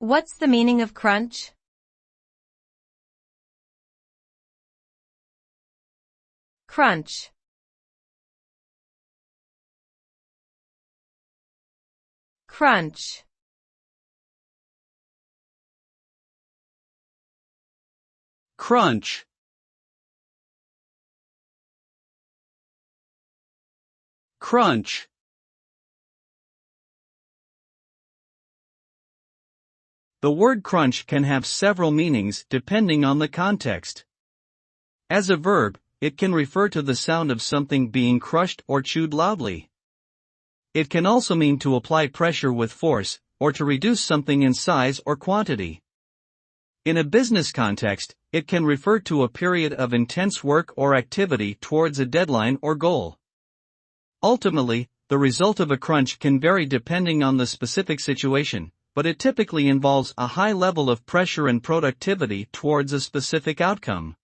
What's the meaning of crunch? Crunch. Crunch. Crunch. Crunch. The word crunch can have several meanings depending on the context. As a verb, it can refer to the sound of something being crushed or chewed loudly. It can also mean to apply pressure with force, or to reduce something in size or quantity. In a business context, it can refer to a period of intense work or activity towards a deadline or goal. Ultimately, the result of a crunch can vary depending on the specific situation, but it typically involves a high level of pressure and productivity towards a specific outcome.